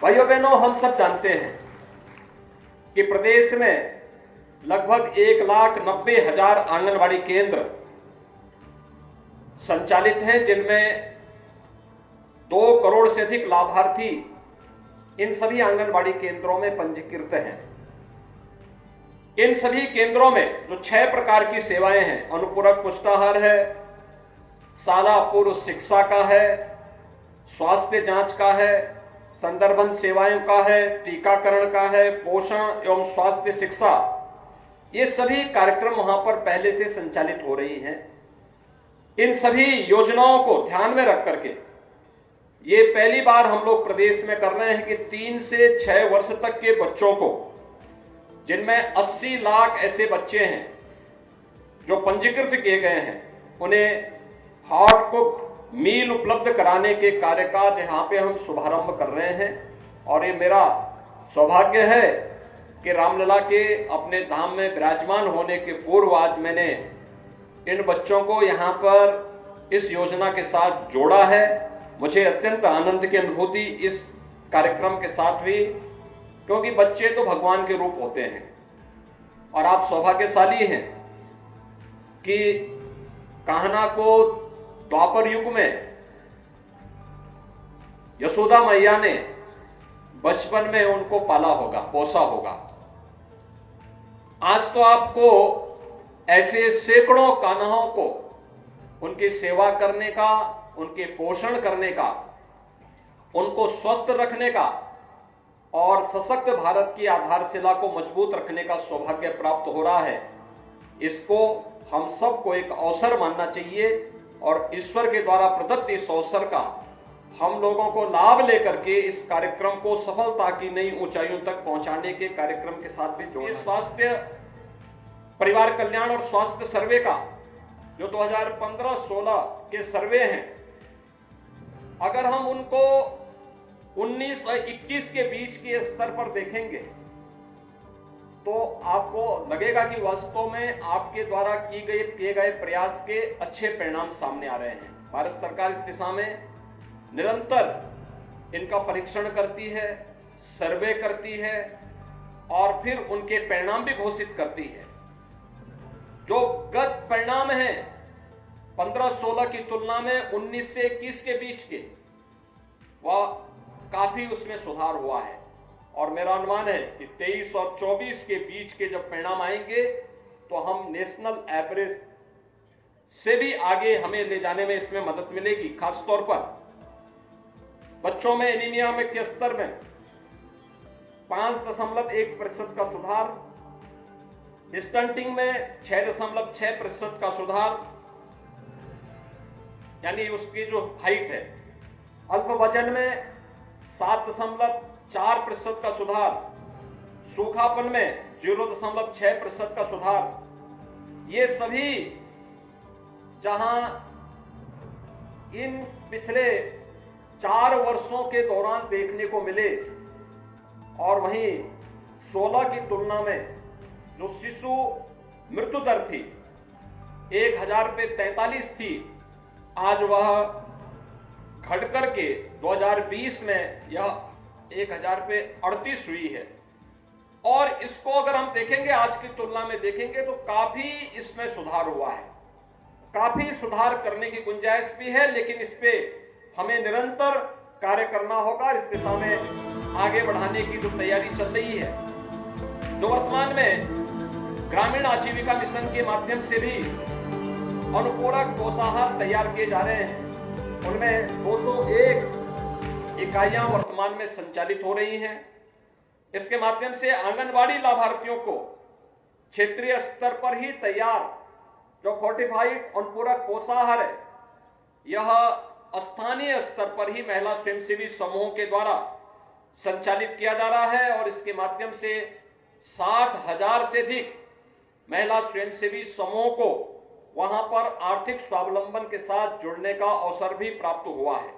भाइयों बहनों, हम सब जानते हैं कि प्रदेश में लगभग 1,90,000 आंगनबाड़ी केंद्र संचालित हैं, जिनमें 2 करोड़ से अधिक लाभार्थी इन सभी आंगनबाड़ी केंद्रों में पंजीकृत हैं। इन सभी केंद्रों में जो 6 प्रकार की सेवाएं हैं, अनुपूरक पुष्टाहार है, शाला पूर्व शिक्षा का है, स्वास्थ्य जांच का है, संदर्भन सेवाओं का है, टीकाकरण का है, पोषण एवं स्वास्थ्य शिक्षा, ये सभी कार्यक्रम वहां पर पहले से संचालित हो रही हैं। इन सभी योजनाओं को ध्यान में रख करके ये पहली बार हम लोग प्रदेश में कर रहे हैं कि 3 से 6 वर्ष तक के बच्चों को, जिनमें 80 लाख ऐसे बच्चे हैं जो पंजीकृत किए गए हैं, उन्हें हॉट कुक मील उपलब्ध कराने के कार्य का जहां पे हम शुभारंभ कर रहे हैं। और ये मेरा सौभाग्य है कि रामलला के अपने धाम में विराजमान होने के पूर्व आज मैंने इन बच्चों को यहाँ पर इस योजना के साथ जोड़ा है। मुझे अत्यंत आनंद की अनुभूति इस कार्यक्रम के साथ हुई, क्योंकि बच्चे तो भगवान के रूप होते हैं और आप सौभाग्यशाली हैं कि कान्हा को द्वापर युग में यशोदा मैया ने बचपन में उनको पाला होगा, पोसा होगा। आज तो आपको ऐसे सैकड़ों कान्हाओं को उनकी सेवा करने का, उनके पोषण करने का, उनको स्वस्थ रखने का और सशक्त भारत की आधारशिला को मजबूत रखने का सौभाग्य प्राप्त हो रहा है। इसको हम सबको एक अवसर मानना चाहिए और ईश्वर के द्वारा प्रदत्त इस अवसर का हम लोगों को लाभ लेकर के इस कार्यक्रम को सफलता की नई ऊंचाइयों तक पहुंचाने के कार्यक्रम के साथ भी जोड़ना। स्वास्थ्य परिवार कल्याण और स्वास्थ्य सर्वे का जो 2015-16 के सर्वे हैं, अगर हम उनको 19 और 21 के बीच के स्तर पर देखेंगे तो आपको लगेगा कि वास्तव में आपके द्वारा किए गए प्रयास के अच्छे परिणाम सामने आ रहे हैं। भारत सरकार इस दिशा में निरंतर इनका परीक्षण करती है, सर्वे करती है और फिर उनके परिणाम भी घोषित करती है। जो गत परिणाम है 15-16 की तुलना में 19 से 21 के बीच के, वह काफी उसमें सुधार हुआ है और मेरा अनुमान है कि 23 और 24 के बीच के जब परिणाम आएंगे तो हम नेशनल एवरेज से भी आगे हमें ले जाने में इसमें मदद मिलेगी। खासतौर पर बच्चों में एनीमिया में के स्तर में 5.1% का सुधार, स्टंटिंग में 6.6% का सुधार, यानी उसकी जो हाइट है, अल्प वजन में 7.4% का सुधार, सूखापन में 0.6% का सुधार। ये सभी जहां इन पिछले 4 वर्षों के दौरान देखने को मिले, और वहीं 16 की तुलना में जो शिशु मृत्यु दर थी 1000 पे 43 थी, आज वह घटकर के 2020 में यह 1000 पे 38 हुई है। और इसको अगर हम देखेंगे, आज की तुलना में देखेंगे तो काफी इसमें सुधार हुआ है। काफी सुधार करने की गुंजाइश भी है, लेकिन इस पे हमें निरंतर कार्य करना होगा। इस दिशा में आगे बढ़ाने की जो तैयारी चल रही है, जो वर्तमान में ग्रामीण आजीविका मिशन के माध्यम से भी अनुपूरक पोषाहार तैयार किए जा रहे हैं, उनमें 201 इकाइयां वर्तमान में संचालित हो रही हैं। इसके माध्यम से आंगनबाड़ी लाभार्थियों को क्षेत्रीय स्तर पर ही तैयार जो फोर्टिफाइड अनुपूरक पोषाहार है, यह स्थानीय स्तर पर ही महिला स्वयंसेवी समूहों के द्वारा संचालित किया जा रहा है और इसके माध्यम से 60,000 से अधिक महिला स्वयंसेवी समूहों को वहां पर आर्थिक स्वावलंबन के साथ जुड़ने का अवसर भी प्राप्त हुआ है।